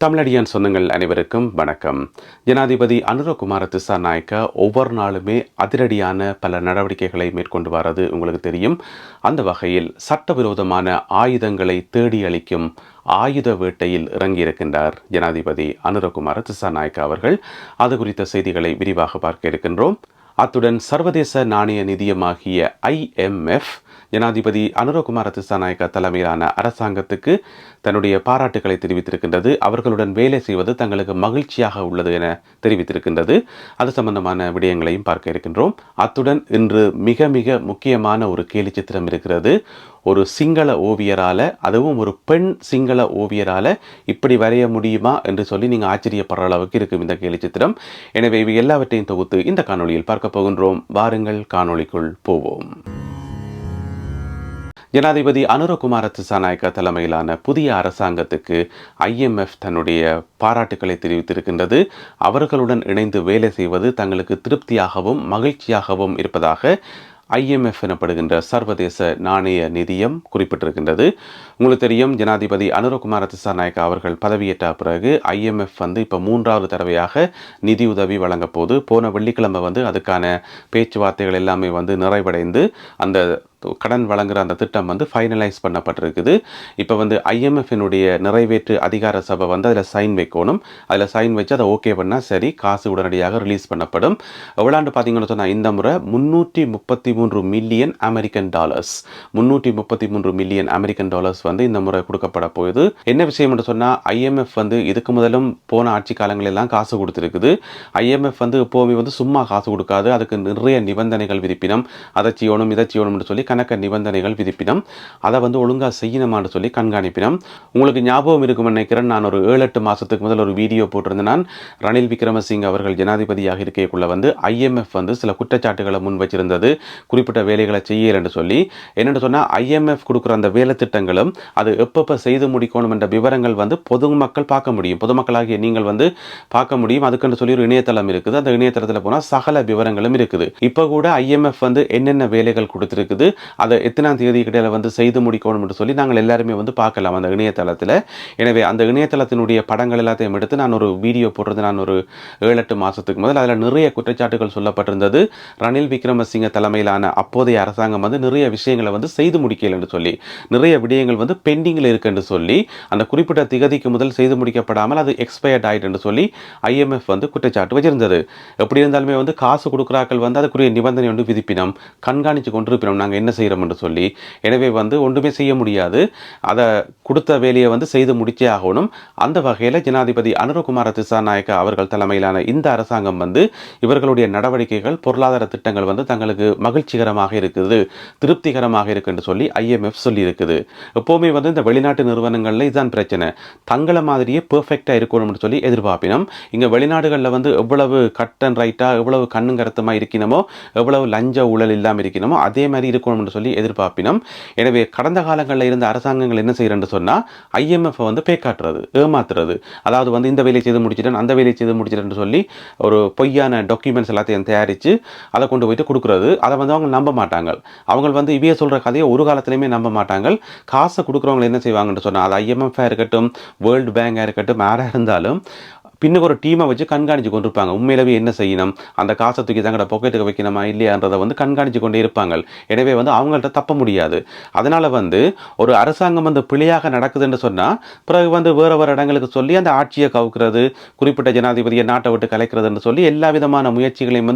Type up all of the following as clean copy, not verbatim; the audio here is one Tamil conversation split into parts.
தமிழடியான் சொந்தங்கள் அனைவருக்கும் வணக்கம். ஜனாதிபதி அனுரகுமார திசாநாயக்க ஒவ்வொரு நாளுமே அதிரடியான பல நடவடிக்கைகளை மேற்கொண்டு வர்றது உங்களுக்கு தெரியும். அந்த வகையில் சட்டவிரோதமான ஆயுதங்களை தேடி அளிக்கும் ஆயுத வேட்டையில் இறங்கியிருக்கின்றார் ஜனாதிபதி அனுரகுமார திசாநாயக்க அவர்கள். அது குறித்த செய்திகளை விரிவாக பார்க்க இருக்கின்றோம். அத்துடன் சர்வதேச நாணய நிதியமாகிய IMF ஜனாதிபதி அனுரகுமார திசாநாயக்க தலைமையிலான அரசாங்கத்துக்கு தன்னுடைய பாராட்டுகளை தெரிவித்திருக்கின்றது. அவர்களுடன் வேலை செய்வது தங்களுக்கு மகிழ்ச்சியாக உள்ளது என தெரிவித்திருக்கின்றது. அது சம்பந்தமான விடயங்களையும் பார்க்க இருக்கின்றோம். அத்துடன் இன்று மிக மிக முக்கியமான ஒரு கேலி சித்திரம் இருக்கிறது. ஒரு சிங்கள ஓவியரால, அதுவும் ஒரு பெண் சிங்கள ஓவியரால இப்படி வரைய முடியுமா என்று சொல்லி நீங்கள் ஆச்சரியப்படுற அளவுக்கு இருக்கும் இந்த கேலி சித்திரம். எனவே இவை எல்லாவற்றையும் தொகுத்து இந்த காணொளியில் பார்க்க போகின்றோம். வாருங்கள் காணொளிக்குள் போவோம். ஜனாதிபதி அனுரகுமார திசாநாயக்க தலைமையிலான புதிய அரசாங்கத்துக்கு IMF தன்னுடைய பாராட்டுக்களை தெரிவித்திருக்கின்றது. அவர்களுடன் இணைந்து வேலை செய்வது தங்களுக்கு திருப்தியாகவும் மகிழ்ச்சியாகவும் இருப்பதாக IMF எனப்படுகின்ற சர்வதேச நாணய நிதியம் குறிப்பிட்டிருக்கின்றது. உங்களுக்கு தெரியும், ஜனாதிபதி அனுரகுமார திசாநாயக்க அவர்கள் பதவியேற்ற பிறகு IMF இப்போ 3வது தடவையாக நிதியுதவி வழங்க போது, போன வெள்ளிக்கிழமை அதுக்கான பேச்சுவார்த்தைகள் எல்லாமே நிறைவடைந்து அந்த கடன் வழங்குகிற அந்த திட்டம் ஃபைனலைஸ் பண்ணப்பட்டிருக்குது. இப்போ IMF-இனுடைய நிறைவேற்று அதிகார சபை அதில் சைன் வைக்கணும். அதில் சைன் வச்சு அதை ஓகே பண்ணால் சரி, காசு உடனடியாக ரிலீஸ் பண்ணப்படும். எவ்வளோண்டு பார்த்தீங்கன்னு சொன்னால் இந்த முறை $333 million American dollars 333 million American dollars இந்த முறை கொடுக்கப்பட போகுது. என்ன விஷயம் என்று சொன்னால், IMF இதுக்கு முதலும் போன ஆட்சி காலங்களெல்லாம் காசு கொடுத்துருக்குது. IMF எப்போவுமே சும்மா காசு கொடுக்காது. அதுக்கு நிறைய நிபந்தனைகள் விதிப்பினம். அதை செய்யணும் இதை செய்யணும்னு சொல்லி கணக்க நிபந்தனைகள் விதிப்பினம். அதை ஒழுங்காக செய்யணுமான்னு சொல்லி கண்காணிப்பினம். உங்களுக்கு ஞாபகம் இருக்கும்னு நினைக்கிறேன், நான் ஒரு 7-8 மாதத்துக்கு முதல் ஒரு வீடியோ போட்டிருந்தேன். நான் ரணில் விக்ரமசிங்க அவர்கள் ஜனாதிபதியாக இருக்கக்குள்ள IMF சில குற்றச்சாட்டுகளை முன் வச்சிருந்தது, குறிப்பிட்ட வேலைகளை செய்யல என்று சொல்லி. என்னென்னு சொன்னால், IMF கொடுக்குற அந்த வேலை திட்டங்களும் அது எப்பப்போ செய்து முடிக்கணும் என்ற விவரங்கள் பொதுமக்கள் பார்க்க முடியும். பொதுமக்களாகிய நீங்கள் பார்க்க முடியும். அதுக்குன்னு சொல்லி ஒரு இணையதளம் இருக்குது. அந்த இணையதளத்தில் போனால் சகல விவரங்களும் இருக்குது. இப்போ கூட IMF என்னென்ன வேலைகள் கொடுத்துருக்குது, அதை எத்தனாம் தேதி கிடையில செய்து முடிக்கணும் என்று சொல்லி நாங்கள் எல்லாருமே பார்க்கலாம் அந்த இணையதளத்தில். எனவே அந்த இணையதளத்தினுடைய படங்கள் எல்லாத்தையும் எடுத்து நான் ஒரு வீடியோ போடுறது. நான் ஒரு 7-8 மாதத்துக்கு முதல் அதில் நிறைய குற்றச்சாட்டுகள் சொல்லப்பட்டிருந்தது. ரணில் விக்ரமசிங்க தலைமையிலான அப்போதைய அரசாங்கம் நிறைய விஷயங்களை செய்து முடிக்கல என்று சொல்லி, நிறைய விடயங்கள் பெண்டிங்கில் இருக்கு என்று சொல்லி, அந்த குறிப்பிட்ட திகதிக்கு முதல் செய்து முடிக்கப்படாமல் அது எக்ஸ்பயர்ட் ஆயிட்டு என்று சொல்லி IMF குற்றச்சாட்டு வச்சிருந்தது. எப்படி இருந்தாலுமே காசு கொடுக்குறாக்கள் அதுக்குரிய நிபந்தனை விதிப்பினம், கண்காணித்து கொண்டிருப்பினோம் நாங்கள் என்ன செய்கிறோம் என்று சொல்லி. எனவே ஒன்றுமே செய்ய முடியாது. அதை கொடுத்த வேலையை செய்து முடிச்சே ஆகணும். அந்த வகையில் ஜனாதிபதி அனுரகுமார திசாநாயக்க அவர்கள் தலைமையிலான இந்த அரசாங்கம் இவர்களுடைய நடவடிக்கைகள், பொருளாதார திட்டங்கள் தங்களுக்கு மகிழ்ச்சிகரமாக இருக்குது, திருப்திகரமாக இருக்கு என்று சொல்லி IMF சொல்லி இருக்குது. எப்போவுமே இந்த வெளிநாட்டு நிறுவனங்களில் இதுதான் பிரச்சனை. தங்களை மாதிரியே பெர்ஃபெக்டாக இருக்கணும்னு சொல்லி எதிர்பார்ப்பினோம். இங்கே வெளிநாடுகளில் எவ்வளவு கட் அண்ட் ரைட்டாக, எவ்வளவு கண்ணுங்கரத்தமாக இருக்கணுமோ, எவ்வளவு லஞ்ச ஊழல் இல்லாமல் இருக்கணுமோ அதே மாதிரி இருக்கணும் என்று சொல்லி எதிர்பார்ப்பினோம். எனவே கடந்த காலங்களில் இருந்த அரசாங்கங்கள் என்ன செய்யறன்னு சொன்னால், IMF பேக்காட்டுறது, ஏமாத்துறது. அதாவது இந்த வேலையை செய்து முடிச்சிட்டேன், அந்த வேலையை செய்து முடிச்சிட்டேன்னு சொல்லி ஒரு பொய்யான டாக்குமெண்ட்ஸ் எல்லாத்தையும் தயாரித்து அதை கொண்டு போயிட்டு கொடுக்குறது. அதை அவங்க நம்ப மாட்டாங்க. அவங்க இவைய சொல்கிற கதையை ஒரு காலத்திலையுமே நம்ப மாட்டாங்க. காசை கொடுக்குறவங்க என்ன செய்வாங்கன்னு சொன்னால், அது IMF இருக்கட்டும், வேர்ல்டு பேங்காக இருக்கட்டும், யாராக இருந்தாலும் பின்னுக்கு ஒரு டீமை வச்சு கண்காணித்து கொண்டிருப்பாங்க. உண்மையிலவே என்ன செய்யணும், அந்த காசை தூக்கி தங்கட பாக்கெட்டுக்கு வைக்கணுமா இல்லையான்றதை கண்காணித்து கொண்டே இருப்பாங்க. எனவே அவங்கள்ட்ட தப்ப முடியாது. அதனால் ஒரு அரசாங்கம் பிழையாக நடக்குதுன்னு சொன்னால், பிறகு வேறு இடங்களுக்கு சொல்லி அந்த ஆட்சியை கவுக்கிறது, குறிப்பிட்ட ஜனாதிபதியை நாட்டை விட்டு கலைக்கிறதுன்னு சொல்லி எல்லா விதமான முயற்சிகளையும்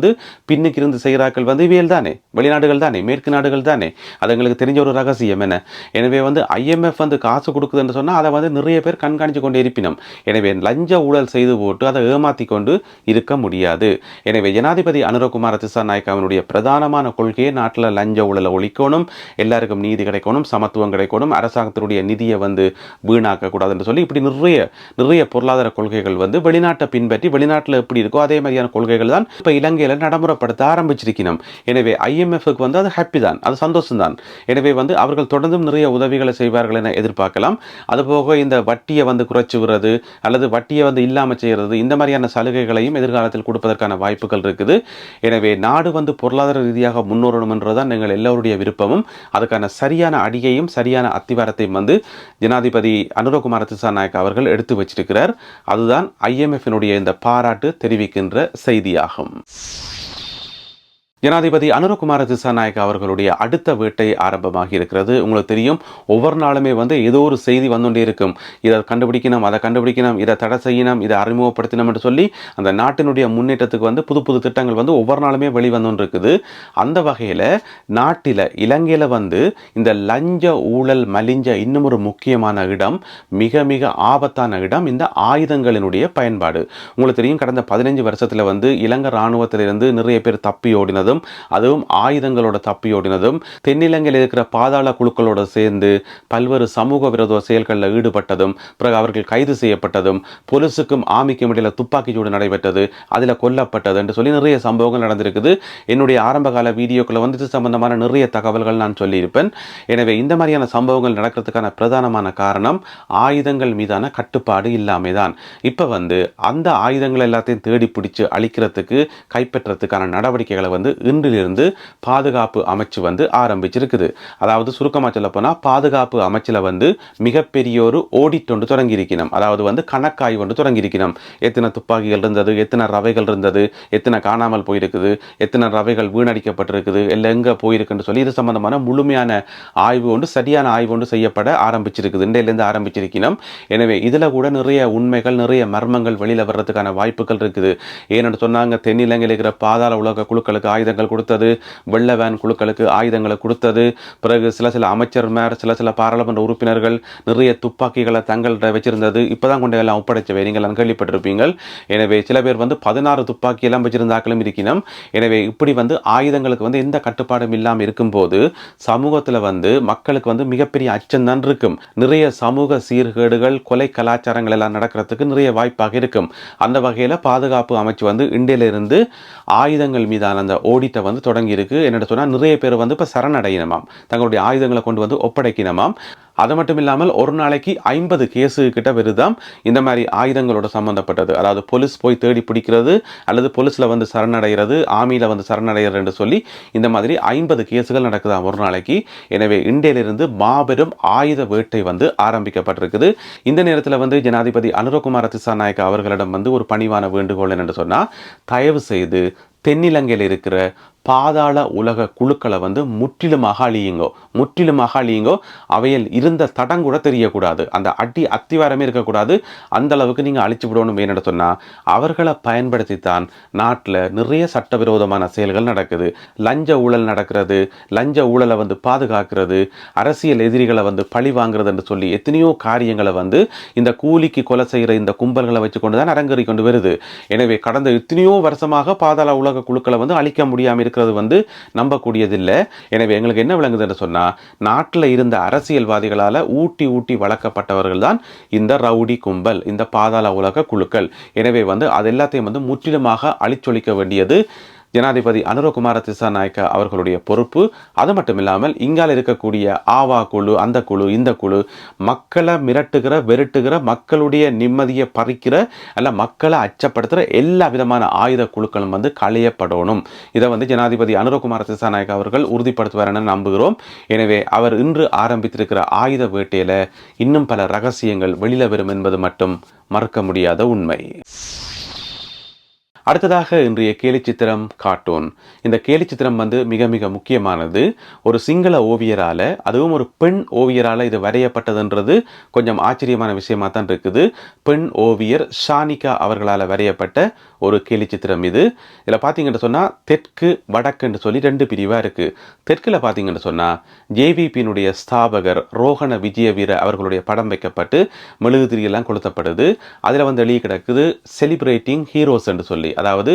பின்னுக்கு இருந்து செய்கிறார்கள் இவியல் தானே, வெளிநாடுகள் தானே, மேற்கு நாடுகள் தானே. அது எங்களுக்கு தெரிஞ்ச ஒரு ரகசியம் என்ன. எனவே IMF காசு கொடுக்குதுன்னு சொன்னால் அதை நிறைய பேர் கண்காணித்து கொண்டே இருப்பினோம். எனவே லஞ்ச ஊழல் செய்து போட்டு அதை ஏமாத்தி கொண்டு இருக்க முடியாது. எனவே ஜனாதிபதி அனுரகுமார திசாநாயக்கவினுடைய பிரதானமான கொள்கையை நாட்டில் லஞ்ச ஊழலை ஒழிக்கணும், எல்லாருக்கும் நீதி கிடைக்கணும், சமத்துவம் கிடைக்கணும், அரசாங்கத்தினுடைய நிதியை வீணாக்க கூடாது என்று சொல்லி இப்படி நிறைய பொருளாதார கொள்கைகள் வெளிநாட்டை பின்பற்றி வெளிநாட்டில் எப்படி இருக்கோ அதே மாதிரியான கொள்கைகள் தான் இப்போ இலங்கையில் நடைமுறைப்படுத்த ஆரம்பிச்சிருக்கணும். எனவே IMF-க்கு அது ஹாப்பி தான், அது சந்தோஷம் தான். எனவே அவர்கள் தொடர்ந்தும் நிறைய உதவிகளை செய்வார்கள் என எதிர்பார்க்கலாம். அதுபோக இந்த வட்டியை குறைச்சி விடுறது அல்லது வட்டியை இல்லாமல் செய்கிறது, இந்த மாதிரியான சலுகைகளையும் எதிர்காலத்தில் கொடுப்பதற்கான வாய்ப்புகள் இருக்குது. எனவே நாடு வந்து பொருளாதார ரீதியாக முன்னேறணும் என்றுதான் எங்கள் எல்லோருடைய விருப்பமும். அதுக்கான சரியான அடியையும் சரியான அத்திவாரத்தையும் வந்து ஜனாதிபதி அனுரகுமார திசாநாயக்க அவர்கள் எடுத்து வச்சிருக்கிறார். அதுதான் IMF-இனுடைய இந்த பாராட்டு தெரிவிக்கின்ற செய்தியாகும். ஜனாதிபதி அனுரகுமார திசாநாயக்க அவர்களுடைய அடுத்த வேட்டை ஆரம்பமாகி இருக்கிறது. உங்களுக்கு தெரியும், ஒவ்வொரு நாளுமே வந்து ஏதோ ஒரு செய்தி வந்துட்டே இருக்கும். இதை கண்டுபிடிக்கணும், அதை கண்டுபிடிக்கணும், இதை தடை செய்யணும், இதை அறிமுகப்படுத்தணும் என்று சொல்லி அந்த நாட்டினுடைய முன்னேற்றத்துக்கு வந்து புது புது திட்டங்கள் வந்து ஒவ்வொரு நாளுமே வெளிவந்து இருக்குது. அந்த வகையில் நாட்டில் இலங்கையில் வந்து இந்த லஞ்ச ஊழல் மலிஞ்ச இன்னும் ஒரு முக்கியமான இடம், மிக மிக ஆபத்தான இடம் இந்த ஆயுதங்களினுடைய பயன்பாடு. உங்களுக்கு தெரியும், கடந்த 15 வருஷத்தில் வந்து இலங்கை இராணுவத்திலிருந்து நிறைய பேர் தப்பி ஓடினது, அதுவும் ஆயுதங்களோட தப்பியோடினதும், தென்னிலங்கையில் இருக்கிற பாதாள குழுக்களோடு சேர்ந்து பல்வேறு சமூக விரோத செயல்களில் ஈடுபட்டதும், பிறகு அவர்கள் கைது செய்யப்பட்டதும், போலீஸுக்கும் ஆமிக்கும் இடையில துப்பாக்கி சூடு நடைபெற்றது, அதில் கொல்லப்பட்டது என்று சொல்லி நிறைய சம்பவங்கள் நடந்திருக்குது. என்னுடைய ஆரம்பகால வீடியோக்களை வந்து இது சம்பந்தமான நிறைய தகவல்கள் நான் சொல்லியிருப்பேன். எனவே இந்த மாதிரியான சம்பவங்கள் நடக்கிறதுக்கான பிரதானமான காரணம் ஆயுதங்கள் மீதான கட்டுப்பாடு இல்லாமல் தான். இப்போ வந்து அந்த ஆயுதங்கள் எல்லாத்தையும் தேடி பிடிச்சு அழிக்கிறதுக்கு, கைப்பற்றதுக்கான நடவடிக்கைகளை வந்து இன்றிலிருந்து பாதுகாப்பு அமைச்சு வந்து ஆரம்பிச்சிருக்குது. அதாவது சுருக்கமாக சொல்ல போனால், பாதுகாப்பு அமைச்சில் வந்து மிகப்பெரிய ஒரு ஓடிட் ஒன்று தொடங்கியிருக்கணும். அதாவது வந்து கணக்காய் ஒன்று தொடங்கியிருக்கணும். எத்தனை துப்பாக்கிகள் இருந்தது, எத்தனை ரவைகள் இருந்தது, எத்தனை காணாமல் போயிருக்குது, எத்தனை ரவைகள் வீணடிக்கப்பட்டிருக்குது, எல்லாம் எங்கே போயிருக்குன்னு சொல்லி இது சம்பந்தமான முழுமையான ஆய்வு ஒன்று, சரியான ஆய்வு ஒன்று செய்யப்பட ஆரம்பிச்சிருக்குது. இன்றையிலேருந்து ஆரம்பிச்சிருக்கணும். எனவே இதில் கூட நிறைய உண்மைகள், நிறைய மர்மங்கள் வெளியில் வர்றதுக்கான வாய்ப்புகள் இருக்குது. ஏன்னு சொன்னாங்க, தென்னிலங்கையில் இருக்கிற பாதாள உலக குழுக்களுக்கு ஆயுதங்கள் கொடுத்தது, வெள்ள வேன் குழுக்களுக்கு ஆயுதங்களை கொடுத்தது, பிறகு சில அமைச்சர்மார், சில பாராளுமன்ற உறுப்பினர்கள் நிறைய துப்பாக்கிகளை தங்கள்கிட்ட வச்சிருந்தது, இப்பதான் கொண்டு எல்லாம் ஒப்படைச்சவை நீங்கள் கேள்விப்பட்டிருப்பீங்கள். எனவே சில பேர் வந்து 16 துப்பாக்கி எல்லாம் வச்சிருந்தாக்களும் இருக்கணும். எனவே இப்படி வந்து ஆயுதங்களுக்கு வந்து எந்த கட்டுப்பாடும் இல்லாமல் இருக்கும்போது சமூகத்தில் வந்து மக்களுக்கு வந்து மிகப்பெரிய அச்சம் தான் இருக்கும். நிறைய சமூக சீர்கேடுகள், கொலை கலாச்சாரங்கள் எல்லாம் நடக்கிறதுக்கு நிறைய வாய்ப்பாக இருக்கும். அந்த வகையில் பாதுகாப்பு அமைச்சு வந்து இந்தியிலிருந்து ஆயுதங்கள் மீதான அந்த ஓடிட்டை வந்து தொடங்கி இருக்கு. என்ன சொன்னால், நிறைய பேர் வந்து இப்போ சரணடையணுமாம், தங்களுடைய ஆயுதங்களை கொண்டு வந்து ஒப்படைக்கணுமாம். அது மட்டும் இல்லாமல் ஒரு நாளைக்கு 50 கேஸு கிட்ட வருதாம் இந்த மாதிரி ஆயுதங்களோட சம்பந்தப்பட்டது. அதாவது போலீஸ் போய் தேடி பிடிக்கிறது, அல்லது போலீஸில் வந்து சரணடைகிறது, ஆர்மியில் வந்து சரணடைகிறது என்று சொல்லி இந்த மாதிரி 50 கேஸுகள் நடக்குதாம் ஒரு நாளைக்கு. எனவே இந்தியிலிருந்து மாபெரும் ஆயுத வேட்டை வந்து ஆரம்பிக்கப்பட்டிருக்குது. இந்த நேரத்தில் வந்து ஜனாதிபதி அனுரகுமார திசாநாயக்க அவர்களிடம் வந்து ஒரு பணிவான வேண்டுகோள் என்று சொன்னால், தயவு செய்து தென்னிலங்கையில் இருக்கிற பாதாள உலக குழுக்களை வந்து முற்றிலுமாக அழியுங்கோ. அவையில் இருந்த தடம் கூட தெரியக்கூடாது, அந்த அடி அத்திவாரமே இருக்கக்கூடாது. அந்த அளவுக்கு நீங்கள் அழிச்சு விடணும். ஏன்னு சொன்னால், அவர்களை பயன்படுத்தித்தான் நாட்டில் நிறைய சட்டவிரோதமான செயல்கள் நடக்குது. லஞ்ச ஊழல் நடக்கிறது, லஞ்ச ஊழலை வந்து பாதுகாக்கிறது, அரசியல் எதிரிகளை வந்து பழி வாங்குறது என்று சொல்லி எத்தனையோ காரியங்களை வந்து இந்த கூலிக்கு கொலை செய்கிற இந்த கும்பல்களை வச்சு கொண்டு தான் அரங்கேறி கொண்டு வருது. எனவே கடந்த எத்தனையோ வருஷமாக பாதாள உலக குழுக்களை வந்து அழிக்க முடியாமல் இருக்கிறது வந்து நம்பக்கூடியதில்லை. எனவே எங்களுக்கு என்ன விளங்குது என்று சொன்னால், நாட்டில் இருந்த அரசியல்வாதிகளால் ஊட்டி வளர்க்கப்பட்டவர்கள் தான் இந்த ரவுடி கும்பல், இந்த பாதாள உலக குழுக்கள். எனவே வந்து அது எல்லாத்தையும் வந்து முற்றிலுமாக அழிச்சொழிக்க வேண்டியது ஜனாதிபதி அனுரகுமார திசாநாயக்க அவர்களுடைய பொறுப்பு. அது மட்டும் இல்லாமல் இங்கால இருக்கக்கூடிய ஆவா குழு, அந்த குழு, இந்த குழு, மக்களை மிரட்டுகிற, வெறுட்டுகிற, மக்களுடைய நிம்மதியை பறிக்கிற, அல்ல மக்களை அச்சப்படுத்துகிற எல்லா விதமான ஆயுத குழுக்களும் வந்து களையப்படணும். இதை வந்து ஜனாதிபதி அனுரகுமார திசாநாயக்க அவர்கள் உறுதிப்படுத்துவார் என நம்புகிறோம். எனவே அவர் இன்று ஆரம்பித்திருக்கிற ஆயுத வேட்டையில் இன்னும் பல ரகசியங்கள் வெளியில் வரும் என்பது மட்டும் மறக்க முடியாத உண்மை. அடுத்ததாக இன்றைய கேலிச்சித்திரம் கார்ட்டூன். இந்த கேலிச்சித்திரம் வந்து மிக மிக முக்கியமானது. ஒரு சிங்கள ஓவியரால், அதுவும் ஒரு பெண் ஓவியரால் இது வரையப்பட்டதுன்றது கொஞ்சம் ஆச்சரியமான விஷயமா தான் இருக்குது. பெண் ஓவியர் ஷானிகா அவர்களால் வரையப்பட்ட ஒரு கேலிச்சித்திரம் இது. இதில் பார்த்தீங்கன்னு சொன்னால், தெற்கு வடக்குன்னு சொல்லி 2 பிரிவாக இருக்குது. தெற்கில் பார்த்தீங்கன்னு சொன்னால், ஜேவிபியினுடைய ஸ்தாபகர் ரோஹண விஜயவீர அவர்களுடைய படம் வைக்கப்பட்டு மெழுகுதிரியெல்லாம் கொளுத்தப்படுது. அதில் வந்து எழுதி கிடக்குது செலிப்ரேட்டிங் ஹீரோஸ் என்று சொல்லி, அதாவது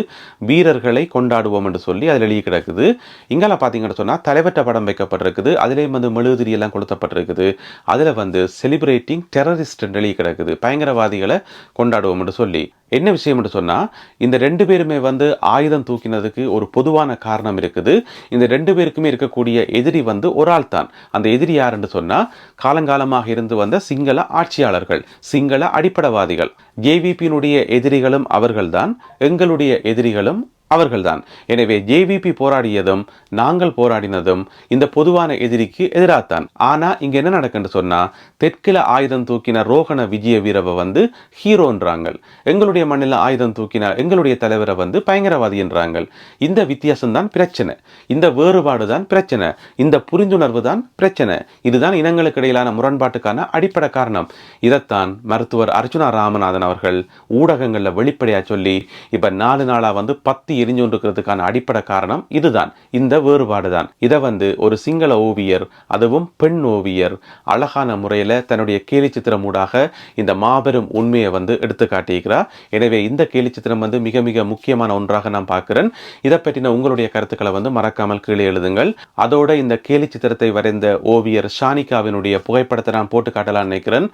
வீரர்களை கொண்டாடுவோம் என்று சொல்லி அதில் எழுதி கிடக்குது. இங்கால பார்த்தீங்கன்னு சொன்னால், தலைவற்ற படம் வைக்கப்பட்டிருக்குது. அதிலேயும் வந்து மெழுகுதிரியெல்லாம் கொளுத்தப்பட்டிருக்குது. அதில் வந்து செலிப்ரேட்டிங் டெரரிஸ்ட் என்று எழுதி கிடக்குது, பயங்கரவாதிகளை கொண்டாடுவோம் என்று சொல்லி. என்ன விஷயம் என்று சொன்னா, இந்த 2 பேருமே வந்து ஆயுதம் தூக்கினதுக்கு ஒரு பொதுவான காரணம் இருக்குது. இந்த 2 பேருக்குமே இருக்கக்கூடிய எதிரி வந்து ஒரு ஆள் தான். அந்த எதிரி யாருன்னு சொன்னா, காலங்காலமாக இருந்து வந்த சிங்கள ஆட்சியாளர்கள், சிங்கள அடிப்படைவாதிகள். ஜேவிபியினுடைய எதிரிகளும் அவர்கள்தான், எங்களுடைய எதிரிகளும் அவர்கள்தான். எனவே ஜேவிபி போராடியதும் நாங்கள் போராடினதும் இந்த பொதுவான எதிரிக்கு எதிராத்தான். ஆனா இங்க என்ன நடக்குன்னு சொன்னா, தெற்கில ஆயுதம் தூக்கின ரோகண விஜய வீரவை வந்து ஹீரோன்றாங்க, எங்களுடைய மண்ணில் ஆயுதம் தூக்கின எங்களுடைய தலைவரை வந்து பயங்கரவாதி என்றாங்க. இந்த வித்தியாசம் தான் பிரச்சனை, இந்த வேறுபாடு தான் பிரச்சனை, இந்த புரிந்துணர்வு தான் பிரச்சனை. இதுதான் இனங்களுக்கு இடையிலான முரண்பாட்டுக்கான அடிப்படை காரணம். இதைத்தான் மருத்துவர் அர்ச்சுனா ராமநாதன் அவர்கள் ஊடகங்கள்ல வெளிப்படையா சொல்லி இப்ப 4 நாளா வந்து 10 எரிஞ்சு கொண்டிருக்கிறதுக்கான அடிப்படை காரணம் இதுதான், இந்த வேறுபாடு தான். இதை வந்து ஒரு சிங்கள ஓவியர், அதுவும் பெண் ஓவியர் அழகான முறையில் தன்னுடைய கேலி சித்திரம் ஊடாக இந்த மாபெரும் உண்மையை வந்து எடுத்து காட்டியிருக்கிறார். எனவே இந்த கேலி சித்திரம் வந்து மிக மிக முக்கியமான ஒன்றாக நான் பார்க்கிறேன். இதை பற்றின உங்களுடைய கருத்துக்களை வந்து மறக்காமல் கீழே எழுதுங்கள். அதோட இந்த கேலி சித்திரத்தை வரைந்த ஓவியர் ஷானிகாவினுடைய புகைப்படத்தை நான் போட்டு காட்டலாம்னு நினைக்கிறேன்.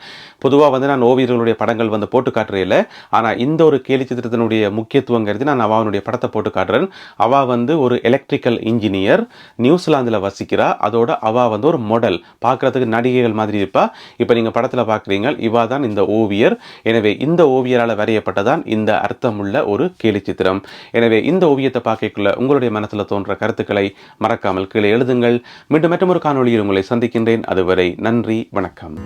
பொதுவாக வந்து நான் ஓவியர்களுடைய படங்கள் வந்து போட்டு காட்டுறேன், ஆனால் இந்த ஒரு கேலி சித்திரத்தினுடைய முக்கியத்துவம் கருதி நான் அவனுடைய படத்தை போட்டு காட்டுறேன். அவ வந்து ஒரு எலக்ட்ரிக்கல் இன்ஜினியர், நியூசிலாந்துல வசிக்கிறா. அதோட அவ வந்து ஒரு மாடல், பார்க்கறதுக்கு நடிகைகள் மாதிரி இருப்பா. இப்ப நீங்க படத்துல பார்க்குறீங்க, இவா தான் இந்த ஓவியர். எனவே இந்த ஓவியரால் வரையப்பட்டதான் இந்த அர்த்தமுள்ள ஒரு கேலி சித்திரம். எனவே இந்த ஓவியத்தை பார்க்கக்குள்ள உங்களுடைய மனசுல தோன்ற கருத்துக்களை மறக்காமல் கீழே எழுதுங்கள். மீண்டும் மற்றொரு காணொளியில் உங்களை சந்திக்கின்றேன். அதுவரை நன்றி, வணக்கம்.